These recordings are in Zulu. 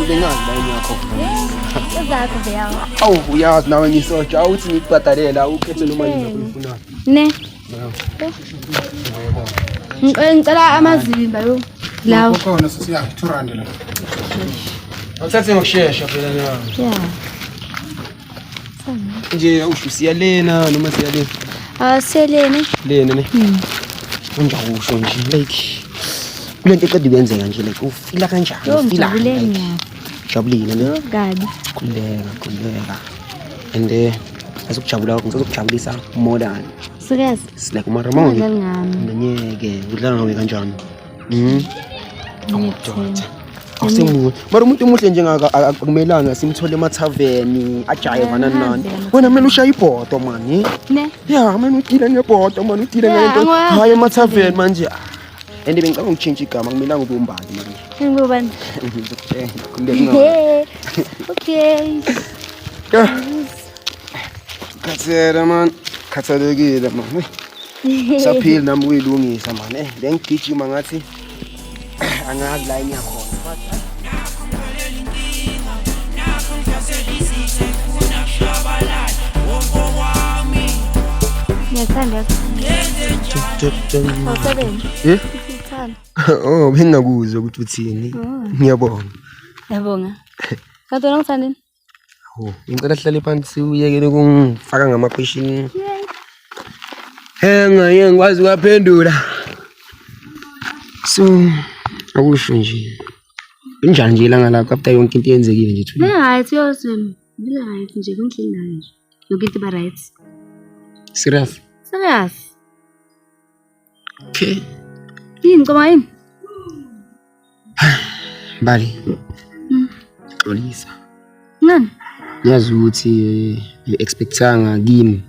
bengazi la yakho. Uzakho vela. Awu uyazi nawe ngisoja awuthi ngikubhadalela ukhethe noma yini oyifuna. Ne. Ngicela amazimba yo. Lawo. Khona sisiya 200 la. Awuthathe ngokusheshsha phela nyama. Yeah. Nje usho siyalena noma siyalena. Selene. Lena ne. Unja usho nje like kulento eqeda kwenzeka nje like ufila kanjani ufila jabulile ne gabi khuleka and asukujabula ngizokujabulisa more than serious like umaramoni nanyeke udlala ngawe kanjani awusemuhle mara umuntu omuhle njengaka akumelanga simthole emathaveni ajayivana nani wena mina ushaya ibhodo man ne yeah man udila nebhodo man udila ngento hayi emathaveni manje and bengicabanga ukuchange igama kumele ube umbali manje ngibani okay katsera man khathalekile man saphila nami uyilungisa man ngigijima ngathi angazi la enyakhona Ngiyasanda. Oh, bengakuzwa ukuthi uthini. Ngiyabonga. Ngiyabonga. Kanti wena ngithandeni? Oh, ngicela hlale phansi uyekele kungifaka ngama question. Ngaye ngikwazi ukuphendula. So, akusho nje. Kunjani nje langa lakho after yonke into yenzekile nje thina? Right, yozwemi. Right nje kunhle nayo nje. Yonke into ba right. Serious? Serious. Okay. Yini ngicoma yini? Bali. Xolisa. Ngani? Ngiyazi ukuthi expectanga kimi.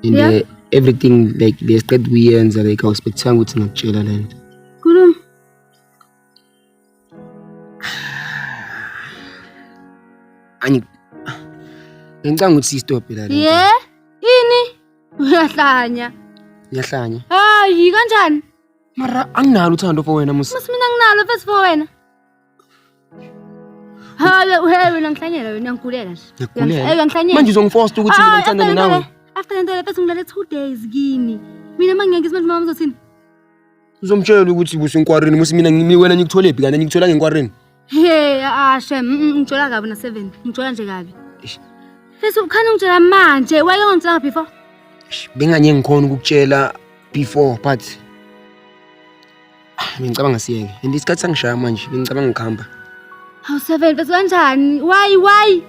And everything like the spread kuyenza like I expectanga ukuthi ngikutshela lento. Khuluma. Ngicanga ukuthi stop la lento. Yeah? Yini? Uyahlanya. Ngiyahlanya. Hayi kanjani? Mara anginalo uthando for wena musi. Musi mina nginalo first for wena. Hayi wena ngihlanyela wena ngikulela nje. Ngihlanyela. Manje uzongiforce ukuthi ngithande nawe. After into first ngilale 2 days kini. Mina mangiyeke manje mama uzothini? Uzomtshela ukuthi businkwarini musi mina wena ngikuthole phi kanti ngikuthola ngenkwarini. Hey Shem ngithola kabi na 7. Ngithola nje kabi. Bese ukhana ngitshela manje wake ngitshela before. Benganye ngikhona ukukutshela before but ngicabanga siyeke and isikhathi sangishaya manje ngicabanga ngikhamba. Hawu 7 bese kanjani? Why?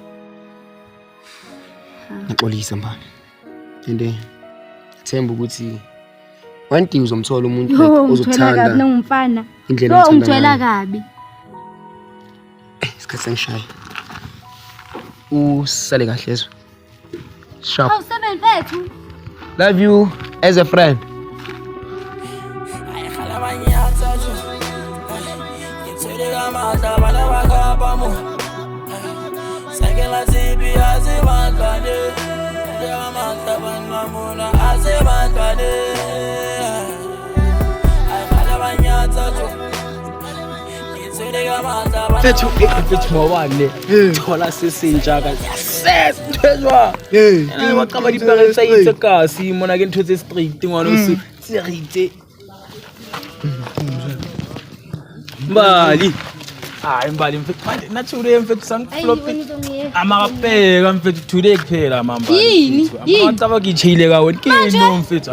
Ngixolisa mbana. And themba ukuthi one day uzomthola umuntu ozokuthanda. Kabi nangumfana. Indlela ngithanda. Ngitshela kabi. Isikhathi sangishaya. Usale kahle lezo. Sharp. Hawu 7 mfethu. Love you as a friend. Fethu mawale thola sesintsha ka sesithezwa waqaba dipere tsa itse kasi mona ke ntho tse street ngwana o se rite mbali mbali mfethu manje nathi ule mfethu sangiflop amabheka mfethu today kuphela mamba yini ngicaba ngijhile ka wena kini mfethu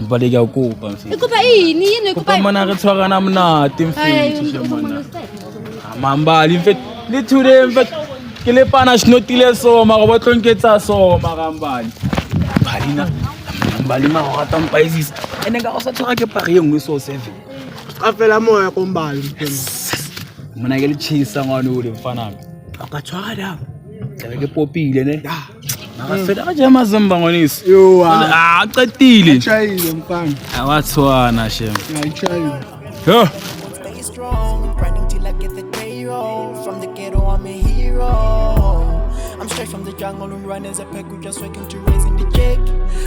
mbaleke ukuba mfethu ikuba yini kuba mana ke thwaka namnati mfethu shemana mambali mfethu lithude mfethu ke le pana shinotile soma go botlonketsa soma kambali balina mbali ma go rata mpaisisa ene ka go sa tshwara ke pari engwe so 7 afela moya kombali mona ke le chisa ngwana o le mfana ka tshwara da tla ke popile ne maka fela ka jama zimba ngwanisi yo qetile chayile mfana awathwana shem chayile yo stay strong grinding till I get the day roll from the ghetto I'm a hero I'm straight from the jungle and run as a pack who just working to raising the check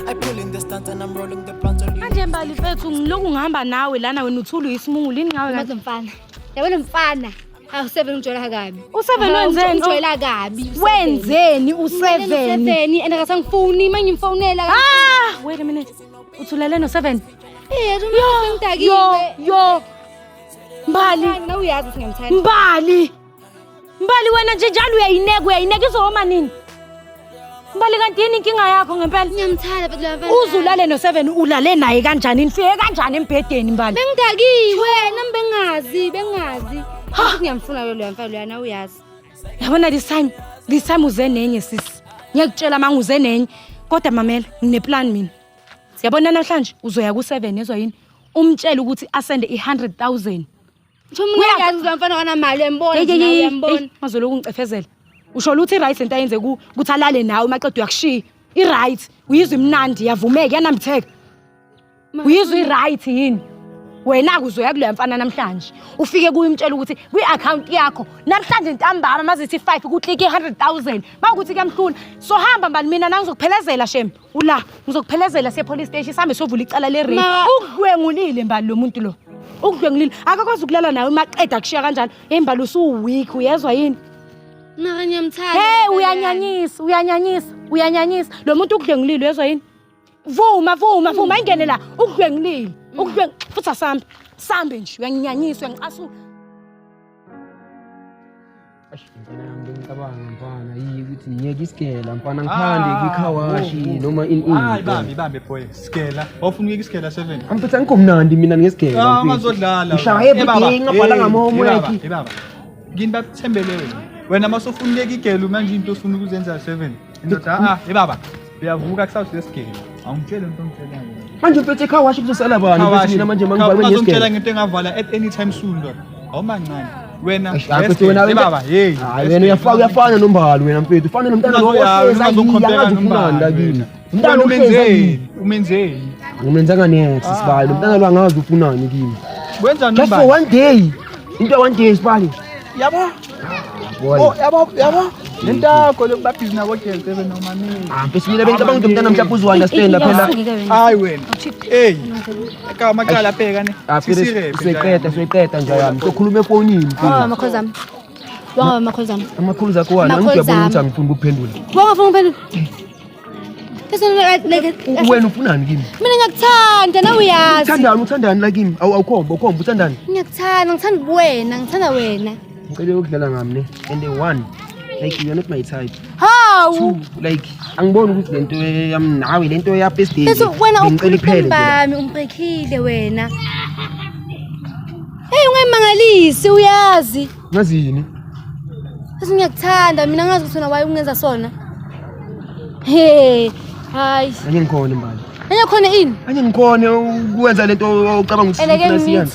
I pull in the stunts and I'm rolling the blunts on manje mbali mfethu ngiloku ngihamba nawe lana wena uthulu isimungulu ini ngawe ngaze mfana yabona mfana 7 ngitshela kabi. U7 wenzeni? Ngitshela kabi. Wenzeni u7? U7 and akasangifoni manje ngimfonela. Wait a minute. Uthulele no7? Yo. Mbali. Na uyazi singimthanda. Mbali wena nje njalo uyayineka izoma nini? Mbali kanti yini inkinga yakho ngempela? Ngiyamthanda but la mfana. Uzulale no7 ulale naye kanjani? Nifike kanjani embhedeni Mbali? Bengidakiwe bengazi. Ngiyamfuna lo mfana luyana uyazi. Yabona this time uze nenye sisi. Ngiyakutshela manje uze nenye. Kodwa mamela ngineplan mina. Siyabona namhlanje uzoya ku7 yezwa yini? Umtshele ukuthi asende 100,000. Ngisho mina ngiyazi lo mfana kana mali uyambona. Mazolo ungicefezela. Usho ukuthi right into ayenze ukuthi alale nawe maqedwe yakushiya. I-right uyizwe imnandi yavumeka yanambitheka. Uyizwe i-right yini? Wena kuzoya kuleya mfana namhlanje. Ufike kuyimtshela ukuthi kwi-account yakho namhlanje ntambama mazithi 5 kuklike 100,000. Mawukuthi kuyamhlula. So hamba mbali mina nangizokuphelezela shem. Ula ngizokuphelezela se-police station sambe sovula icala le-rape. Ukudlwengulile mbali lo muntu lo. Ukudlwengulile akakwazi ukulala nawe maqeda kushiya kanjalo. Embali usu-weak uyezwa yini? Mara ngiyamthanda. Hey uyanyanyisa. Lo muntu ukudlwengulile uyezwa yini? Vuma ingene la ukudlwengulile. Futhi asambe nje uyanginyanyisa uyangiqasula. Ngicabanga mfana ukuthi ngiyeke isikela mfana ngiphande kwikhawashi noma hayi bambe boy isikela awufuna ukuyeka isikela 7 amphethe ngomnandi mina ngesikela ngazodlala ngishaya ebudingi ngabhala ngamahomework baba ngini bathembele wena masofuna ukuyeka igelo manje into ofuna ukuzenza 7 indoda baba uyavuka kusawuthi lesikela angitshele into ongitshelayo manje uphethe ekhawashi kuzosala bani ukuthi mina manje mangibhalwe ngesikela ngizongitshela ngento engavala at any time soon lo awumancane wena baba hey wena uyafana nombhalo wena mfethu ufana nomntana lo ozokhompela kimi umntana umenzeni ngimenzanga next sibali umntana lo angazi ufunani kimi wenza just for one day into one day sibali yabo lentakho lokubabhizi nabo girl 7 noma nini mfethu mina bento abangumntana mhlawumbe uzounderstand phela hayi wena hey eka macala abheka ne siqeda nje yami sokhuluma efonini Makhozami. Wanga makhozami. amakhulu zakho wena ngiyabona ukuthi angifuni ukuphendula Wanga ufuna wena ufunani kimi mina ngiyakuthanda na uyazi. Uthandani la kimi awukhomba uthandani Ngiyakthanda ngithanda buwena ngithanda wena. ngicela ukudlala ngami ne and 1 like you're not my type. How? 2 like angiboni ukuthi lento yami nawe lento ya first day. Bese wena ngicela iphele bami ungibhekile wena. Hey ungayimangalisi uyazi. ngazini Bese ngiyakuthanda mina ngazi ukuthi wena waye ungenza sona. Hey hayi. anye ngikhona mbali Anya khona ini? anye ngikhona ukwenza lento ocabanga ukuthi siyani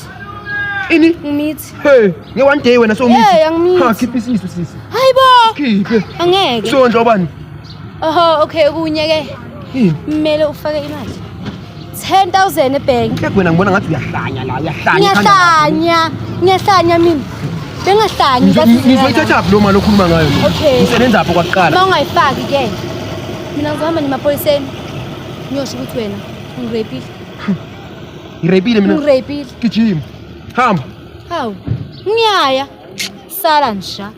ini Ngithi. hey nge one day wena so Hey angimithi. ha khipha isisu sisi Hayibo. khiphe Angeke. so nje obani Oho okay kunyeke. Kumele ufake imali 10,000 ebank. wena ngibona ngathi uyahlanya la uyahlanya Ngiyahlanya mina. Bengahlanyi ngizoyithatha lo mali okhuluma ngayo Okay. usebenza apho kwaqala Mawungayifaki ke. Mina ngizohamba nemapoliseni. Ngiyosho ukuthi wena ungirepile. ngirepile mina Ungirepile. gijima hamba Hawu. Ngiyaya. Sala ngisha.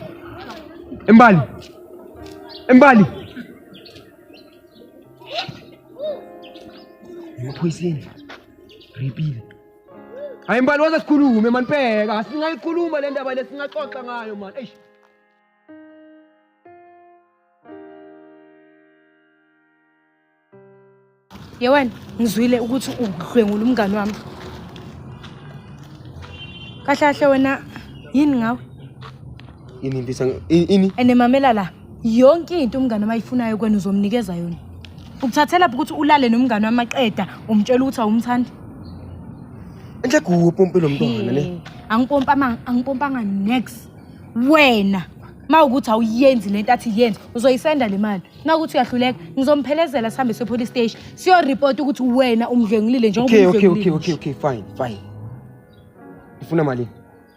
embali emaphoyiseni repile hayi mbali waze sikhulume man pheka singayikhuluma le ndaba lesingaxoxa ngayo man eish Yewena ngizwile ukuthi udlwengula umngani wami. Kahle wena yini ngawe? ini ndisa ini Enemamela la. Yonke into umngani amayifunayo kwena uzomnikeza yona. Ukuthathela lapho ukuthi ulale nomngani wamaqeda umtshela ukuthi awumthandi. enhle kupompe lo mntwana ne Angipompanga next. Wena mawukuthi awuyenzi lento athi yenze uzoyisenda le mali. Nawukuthi uyahluleka ngizomphelezela sihambe se-police station. Siyo report ukuthi wena umdlengulile njengoba umdlengulile. Okay fine ufuna mali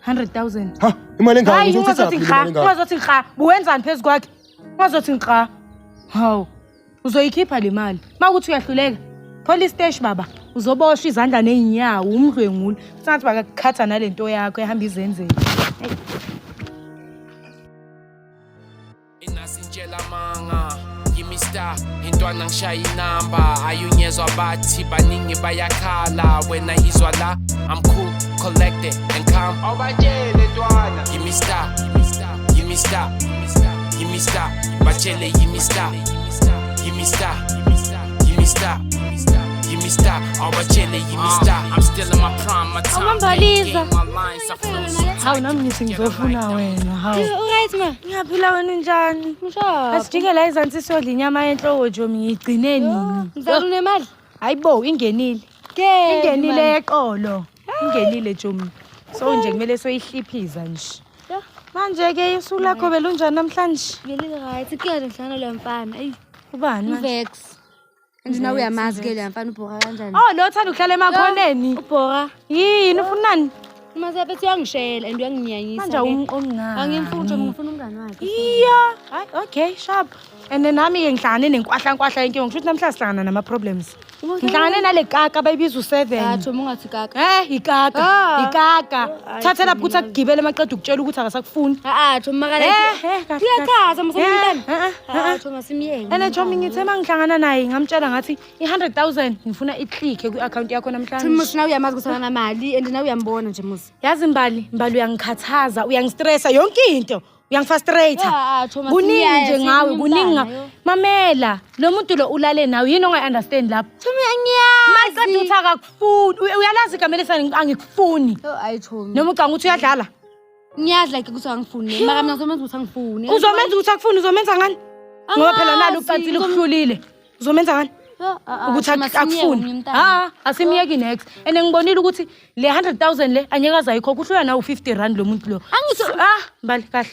100,000. ha imali engaka Hayi uzothi ungazothi ngikha. Buwenzani phezulu kwakhe? Ungazothi ngikha. Hawu. Uzoyikhipha le mali. Mawukuthi uyahluleka police station baba. Uzoboshwa izandla nezinyawo umdlwengula. Sathi bakakhatha nalento yakho ehamba izenzele. star intwana ngishaya inamba ayunyezwa bathi baningi bayakhala wena yizwa la I'm cool collected and calm awubatshele ntwana give me star give me star give me star batshele give me star give me star give me star give me star awubatshele give me star I'm still in my prime my time my lines are flow Hawu nami ngithi ngizofuna wena hawu. Right ma. Ngiyaphila wena njani? Mshapha. Asijike la izansi sodla inyama yenhloko Jomi ngigcine nini? Ngizakuna nemali. Hayibo ingenile. Ingenile eqolo. Ingenile Jomi. So nje kumele soyihliphiza nje. Manje ke isu lakho belunjani namhlanje? Ngelile right. Kuyena ngihlangana lo mfana. Ey. Ubani manje? Vex. Andina uyamazi ke le mfana ubhoka kanjani? Oh lo thanda ukuhlala emakhoneni. Ubhoka. Yini ufunani? Mase bethi uyangishela and uyanginyanyisa. Manje umngani. Angimfuni ngifuna umngani wakhe. Iya. Hayi okay sharp. And nami ke ngihlangane nenkwahla inkingo ngisho ukuthi namhla sihlangana nama problems. Ngihlangane nale kaka bayibiza u7. Yathi ungathi kaka. Ikaka. Ikaka. Thatha lapho ukuthi akugibele maqeda ukutshela ukuthi akasakufuni. Makala. Uyakhaza msomntana. Thoma simyeke. Ene Jomi ngithe mangihlangana naye ngamtshela ngathi i100,000 ngifuna i-click ku-account yakho namhlanje. Thuma sina uyamazi ukuthi ana mali and na uyambona nje musi. Yazi Mbali uyangikhathaza, uyangistressa yonke into. Uyangifrustrate. Kuningi nje ngawe, kuningi. Mamela, lo muntu lo ulale nawe yini ongayi-understand lapho? Thumi angiyazi. Maqeda uthi akakufuni. Uyalazi igama lesani angikufuni. Hayi Thumi. Noma ucanga ukuthi uyadlala? Ngiyazi like ukuthi angifuni. Mara mina ngizomenza ukuthi angifuni. Uzomenza ukuthi akufuni, uzomenza ngani? Ngoba phela nalo ucatsile ukuhlulile. Uzomenza ngani? Ukuthi akufuni. Asimiyeki next. And ngibonile ukuthi le 100,000 le anyekaza ayikho kuhluya nawo 50 rand lo muntu lo. Mbali kahle.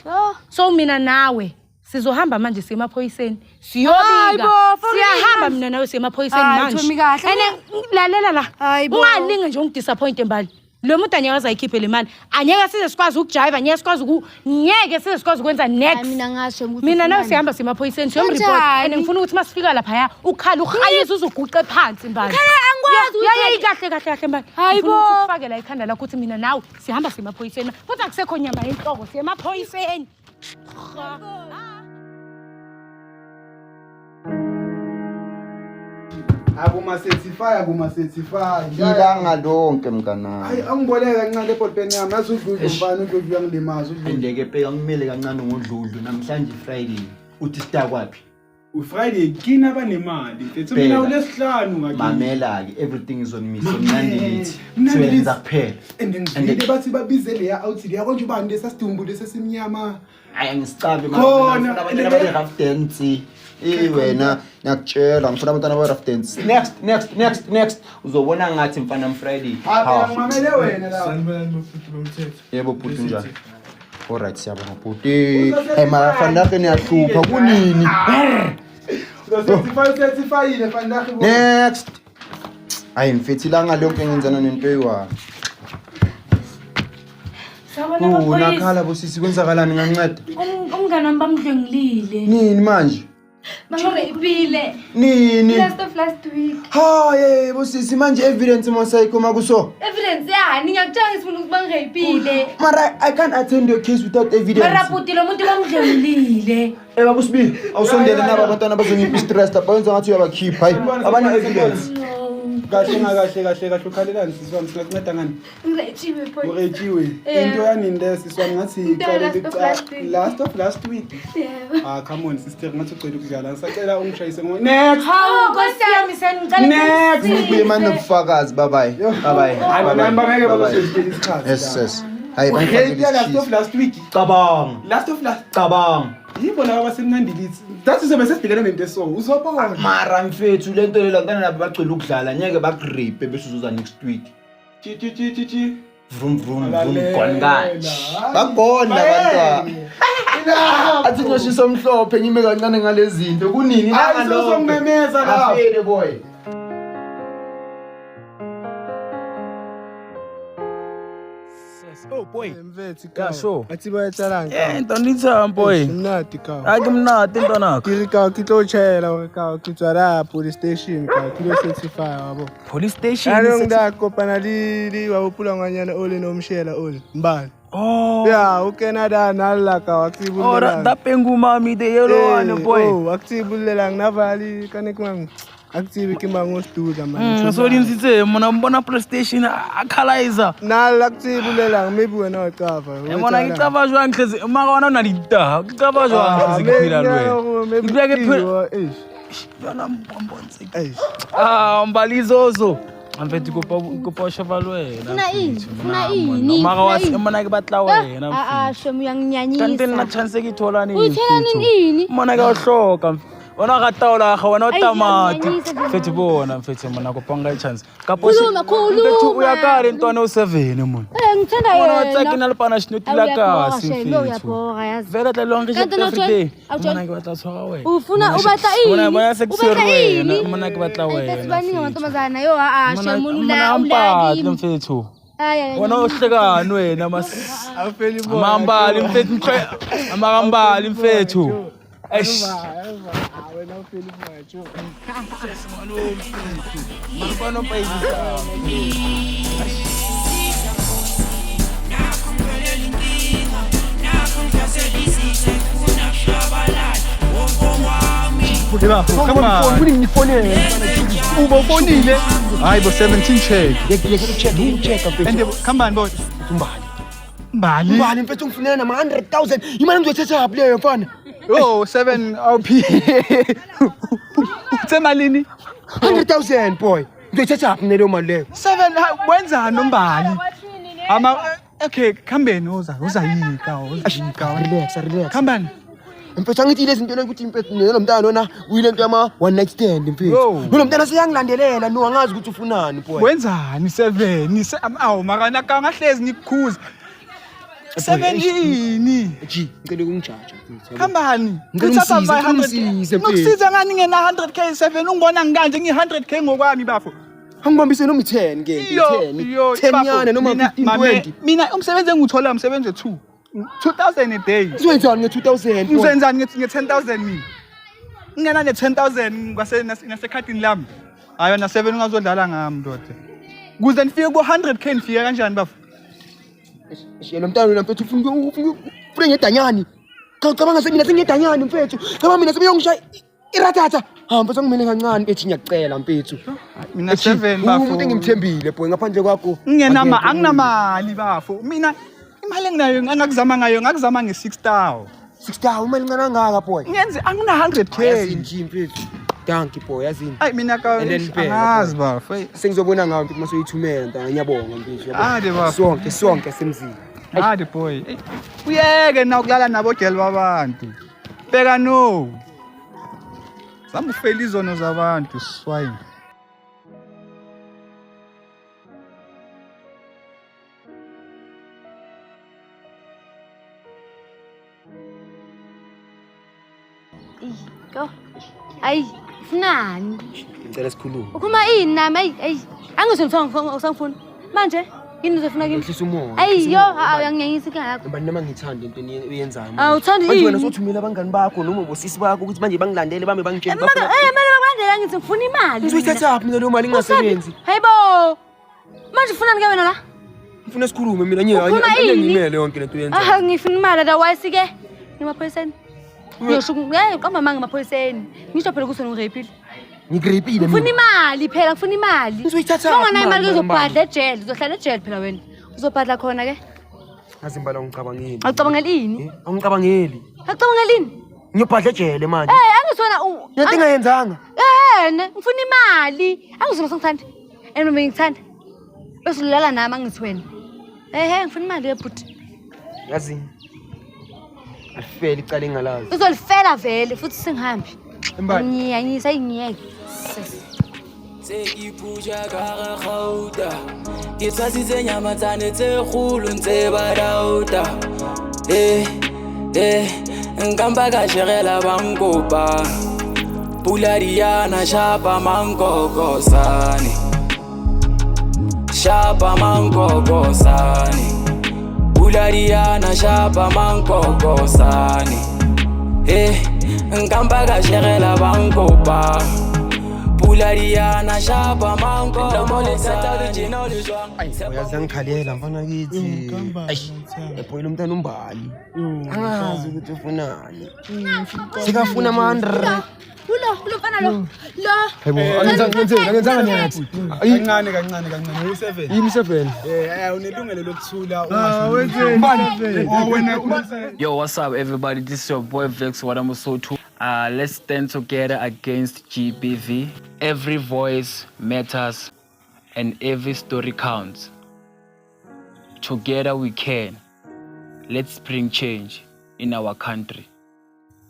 So mina nawe sizohamba manje semaphoyiseni. Siyobika. Siyahamba mina nawe semaphoyiseni manje. Ene lalela la. Ungalinge nje ungidisappoint Mbali. Lo muntu anyekaza ayikhiphe le mali. Anyeka size sikwazi ukujive, anyeka sikwazi ngeke size sikwazi ukwenza next. Mina ngasho ukuthi mina nawe sihamba semaphoyiseni siyomreport and ngifuna ukuthi masifika lapha ya ukhala ukhayisa uzuguqe phansi Mbali. Kahle Mbali. Hayibo ufake la ikhanda lakho ukuthi mina nawe sihamba semaphoyiseni. Futhi akusekho nyama yenhloko semaphoyiseni. Akuma-certify. Ilanga lonke mnganami. Hayi angiboleke kancane lebhotpen yami yazi udludlu mfana udludlu uyangilimaza udludlu. Indeke phela ngimele kancane ngodludlu namhlanje Friday. Uthi star kwapi? uFriday kini abanemali mfethu mina ulesihlanu ngakini mamela ke everything is on me semnandi lithi senza kuphela and bathi babize leya out leya konje ubani lesasidumbu lesesimnyama hayi ngisicabe manje abantu abale half dance wena ngiyakutshela ngifuna abantwana aba half dance next uzobona ngathi mfana Friday hayi mamele wena la sanibona nomfuthi bomthetho yebo bhuti njani alright siyabona bhuti hey mara ke niyahlupha kunini certify fandakhe next ayi mfethi langa lonke ngenzana nento eyiwa nakhala bosisi kwenzakalani nganceda umngane wami bamdlengilile nini manje bamrepile nini last week hayi bosisi manje evidence mosayikho makuso evidence yani ngiyakutshela ngifuna ukuthi bangirepile mara I can't attend your case without evidence mara puti lo muntu bamdlengilile babusibili awusondele nabo abantwana bazongipha stress lapha wenza ngathi uyabakhipha hayi abana evidence kahle ukhalelani siswami singanceda ngani urejiwe into yanini le siswami ngathi last of last week come on sister ngathi ucela ukudlala ngisacela ungishayise next nkosiyami senicela next ubuye manje nobufakazi bye bye hayi nami bangeke bazosebenzisa isikhathi yes hayi bangifakile last week cabang cabang yibona abasemnandi lithi that is besesibhekene nento eso uzobona mara mfethu lento le lantana nabo bacela ukudlala ngeke bakuripe bese uzoza next week chi vrum gone bagona bantwana athi ngoshisa omhlophe ngime kancane ngalezi zinto kunini langa lo uzongimemeza la afele boy Oh boy. mfethi Yeah, sure. athi bayatsalanga Into nithambo boy. mnati ka Akimnati into nakho. Kirika kitlochela ka kitwara police station ka kilo certify wabo Police station. alo ngidakopana li wawupula nganyana ole nomshela ole mbali Oh. Yeah, uKenada nalaka wakusibulela. Dapengu mami the yellow one boy. Oh, wakusibulela navali kanekwang. Active kimango stuza man. So dimsitse mona mbona PlayStation akhalaiza. Nala akusibulela maybe wena uqava. Mona ngicava jwang hlezi maka wana una dita. Ngicava jwang hlezi ngiphila lwe. Ngibeke phela. Yona mbonze. Mbalizozo. Amfethi kopa shavalwe wena. Funa ini? Maka wasi mona ke batla wena. Shem uyanginyanyisa. Kanti nina chance ke thola nini? Uthela nini? Mona ke uhloka. Wona ga taola ga wona o tamati. Mfethi bona mfethi mona kopanga chance. Kapo mfethi uya ka re ntwana o 7 mona. Ngithanda Mona yena. watsa ke na le pana shnotila kasi mfethi. Uyabhora yazi. Vela tla lonke je everyday. Mona ke batla tshwara wena. Ufuna ubatla ini? Mona bona sexual wena. Mona ke batla wena. Baningi amantombazana yo Shem Mona ampati mfethi. Wona ohlekani wena Afeli boy. amambali mfethi mkhwe amakambali mfethu eish Wena ufeli boy cho. mfano payisa Come on. Ubofonile. Hayi bo 17 check. And come on boy. Mbali. Mbali mfethu ngifunela nama 100,000. Imali ngizothatha aphi leyo mfana? Oh 7 OP. Utsemalini? 100,000 boy. Ngizothatha aphi leyo mali leyo? 7 wenzani umbali? Okay, khambeni uza yika. Relax. Khambani. Mfethu angithi lezi zinto ukuthi mfethu lo mntana lona uyilento yama one night stand mfethu. Lo mntana seyangilandelela no angazi ukuthi ufunani boy. Wenzani 7? Awu makana kangahlezi ngikukhuza. 7 yini? Ngicela ukungijaja mfethu. Khambani. Ngicela Ngithatha ungisize 500. Ngikusiza ngani ngena 100k 7 ungibona ngikanje ngi100k ngokwami bafo. Angibambise noma 10 ke 10 nyane noma 15 Mina umsebenzi enguthola umsebenzi we2. 2000 a day. Uzwenzani nge2000? Ngizenzani nge10000 mina? Ngena ne10000 ngasekhadini lami. Hayi na 7 ungazodlala ngami ndoda. Kuze nifike ku100k nifike kanjani bafo? Lo mntana lo mfethu ufuna ngedanyani. Cabanga semina sengedanyani mfethu. Cabanga mina sebeyongishaya iratata. Hamba sengimene kancane ethi ngiyacela mfethu. Mina 7 bafo. Umuntu engimthembile boy ngaphandle kwakho. Anginamali bafo. Mina imali enginayo ngakuzama ngayo ngakuzama nge6000. 6000 imali ngana ngaka boy. Ngenze angina 100k. Yazini mfethu. Danki boy yazini. Hayi mina ka angazi bafo. Sengizobona ngawo mfethu masoyithumela ntanga ngiyabonga mfethu. Ade bafo. Sonke semzini. Ade boy. Uyeke na ukulala nabo gel babantu. Bheka no. Zama ufela izono zabantu swine. Go. Ay, funani? Ngicela sikhulume. Ukhuluma ini nami? Angizolithonga usangifuna. Manje yini uzofuna kimi? Ngihlisa umoya. Ayiyo, uyanginyanyisa ikhaya lakho. Ngibani noma ngithanda into oyenzayo. Awuthandi manje wena yini? sothumela abangani bakho noma bosisi bakho ukuthi manje bangilandele bami bangitshela Manje bakulandela ngithi ngifuna imali. Ngizoyithatha aphi mina leyo mali ingasebenzi? Hayibo. Manje ufunani ke wena la? Ngifuna sikhulume mina ngiyimele yonke lento oyenzayo. Ngifuna imali la wayisike. Ngimaphoyiseni. Qamba manga emaphoyiseni. Ngisho phela ukuthi ngirepile. Ngirepile mina. Ngifuna imali phela, ngifuna imali. Ngizoyithatha aphi? Unganayo imali uzobhadla ejele, uzohlala ejele phela wena. Uzobhadla khona ke? Ngazimbala ngicabangeli. Awucabangela ini? Angicabangeli. Awucabangela ini? Ngiyobhadla ejele manje. Angisona Yonke engayenzanga. ngifuna imali. Angisona sengithanda. Mina ngikuthanda. Bese ulala nami angithi wena. Ngifuna imali yebhuti. Yazini. Afeli icala engalazi. Uzolifela vele futhi singihambi. Mbali. Ngiyanyisa ingiyeke. Sekiphuja ka gauta. Ke tsasitse nyamatsane tse khulu ntse ba dauta. Nkamba ka shegela bankopa. Pulariana shapa mankoko sani. Shapa mankoko sani. Pulariana shapa mankoko sani. Nkamba ka shegela bankopa. Ulariana shapa mango Lomole sata original iswang Uyazangikhalela mfana kithi. Eish, ephoyela umntana umbali. Angazi ukuthi ufunani. Sikafuna ama-100. Lo mfana lo. Hayibo, angenzanga nyathi. Kancane u7. Yini 7? Unelungelo lokuthula Yo, what's up, everybody? This is your boy Vex Wadamusotu. Let's stand together against GBV. Every voice matters and every story counts. Together we can. Let's bring change in our country.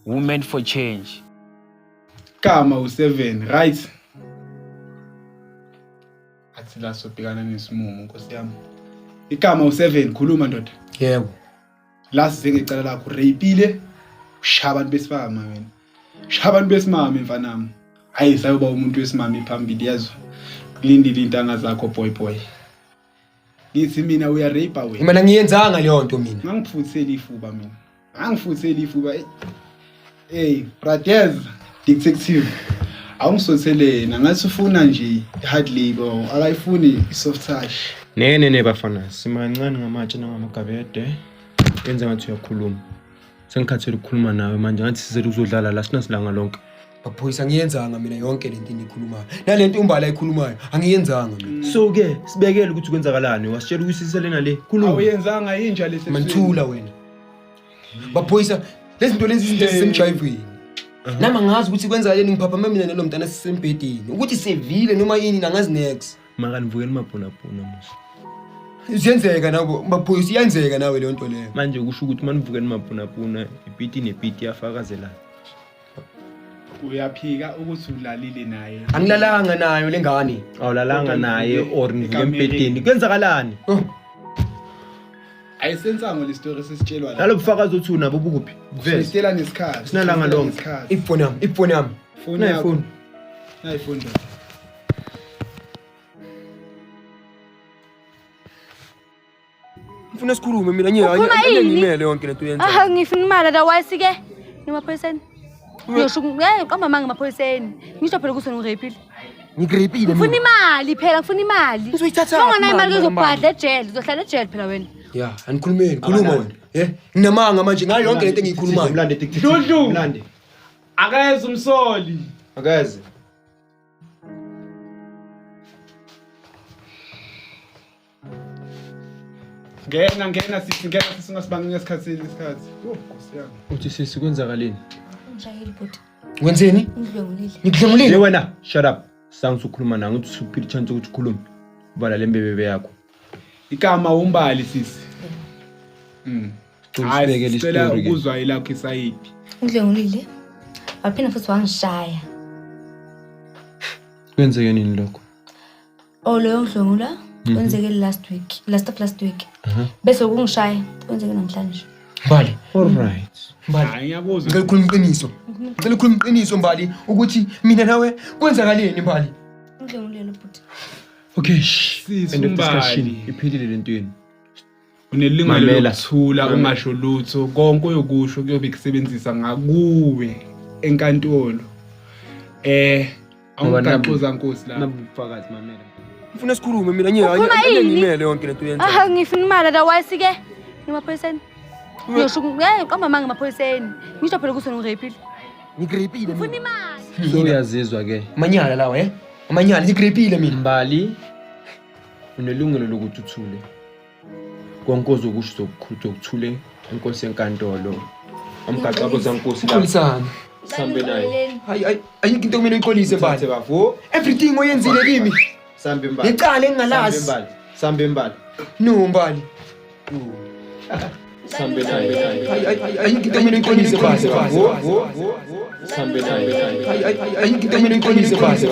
Women for change. Kama u7, right? Athi la sobhekana nesimumu Nkosi yami. Ikama u7 khuluma ndoda. Yebo. La size ngecala lakho rapile. Ushaya abantu besifama wena. Ushaya abantu besimama mfanami. Hayi sayoba umuntu wesimama phambili yazo. Kulindile intanga zakho boy. Ngithi mina uya rape wena. Mina ngiyenzanga leyo nto mina. Ngangifuthisela ifuba mina. Ngangifuthisela ifuba. Hey, brothers, detective. Awungisothelena ngathi ufuna nje hard labor, akayifuni soft touch. Ne bafana, simancane ngamatshe nangamagabede. Yenza ngathi uyakhuluma. Sengikhathele ukukhuluma nawe manje ngathi sizele ukuzodlala la sinasilanga lonke. Baphoyisa ngiyenzanga mina yonke lento enikhulumayo. Nalento umbala ayikhulumayo angiyenzanga mina. So ke sibekele ukuthi kwenzakalani wasitshela ukuyisiselena le. Khuluma. Awuyenzanga inja lesi. Manthula wena. Baphoyisa lezi zinto lezi izinto zisemjayivini. Nama ngazi ukuthi kwenzakaleni ngiphapha mina nalo mntana sisembedeni. Ukuthi sevile noma yini nangazi next. Makanivukeni mabhona musa. Isenzeka nabo baphoyisa iyenzeka nawe le nto leyo. Manje kusho ukuthi manivukeni mabhona ibiti nebiti yafakazelana. Uyaphika ukuthi ulalile naye. Angilalanga nayo lengane. Awulalanga naye or nivuke empedeni. Kwenzakalani? Ayisenzanga le story sesitshelwa la. Nalo bufakazi uthi unabo bukuphi? Sitela nesikhathi. Sinalanga lonke. Ifoni yami. Phone yakho. Nayi phone. Ngifuna sikhulume mina ngiyimele yonke lento yenza. Ngifuna imali la wayisike emaphoyiseni. Ngiyosho qamba manga emaphoyiseni. Ngisho phela ukuthi ngirepile. Ngirepile mina. Ngifuna imali phela, ngifuna imali. Uzoyithatha. Unganayo imali uzobhadla ejele, uzohlala ejele phela wena. Yeah, anikhulumeni, khuluma wena. Nginamanga manje ngayo yonke lento engiyikhulumayo. Mlande detective. Mlande. Akayeza umsoli. Akaze. Ngena sithi ungasibanga ngesikhathi. Nkosi yami. Uthi sisi kwenzakaleni? Ngishayile bhuti. Wenzeni? Ngidlongulile. Wena, shut up. Sangisukhuluma nawe uthi usuphila chance ukuthi ukhulume. Ubala lembebebe yakho. Ikama umbali sisi. Usibekele Sicela isitori. ukuzwa ilakho isayidi. Ngidlongulile. Waphina futhi wangishaya. Kwenzeke nini lokho? Leyo ngidlongula kwenzeke last week. Bese ukungishaya kwenzeke namhlanje. Mbali. All right. Hayi ngiyakuzwa. Ngicela ukukhuluma iqiniso Mbali ukuthi mina nawe kwenzakaleni Mbali. Ngidlongulile bhuti. Okay, Sisi end of discussion. Mbali. Iphilile lento yini? Unelungelo lokuthula ungasho lutho konke oyokusho kuyobe kusebenzisa ngakuwe enkantolo. Awungaxoza Nkosi la. Nabufakazi mamela. Ngifuna sikhulume mina ngiyimele yonke lento yenza. Ngifuna imali la wayisike emaphoyiseni. Ngiyosho qamba manga emaphoyiseni. Ngisho phela ukuthi ngirepile. Ngirepile Ngifuna mina. imali. So uyazizwa ke. Amanyala lawa Amanyala ngirepile mina. Mbali. Unelungelo lokuthi uthule. Konkozo okusho ukuthule inkosi enkantolo. Amgaqa kozankosi la. Sambe naye. Hayi ayikho into kumele uyiqolise Mbali. Everything oyenzile kimi. Sambe Mbali. Icala engingalazi. Sambe Mbali. No Mbali. Sambe naye. Ayikho into kumele uyiqolise Mbali. Sambe naye. Ayikho into kumele uyiqolise Mbali.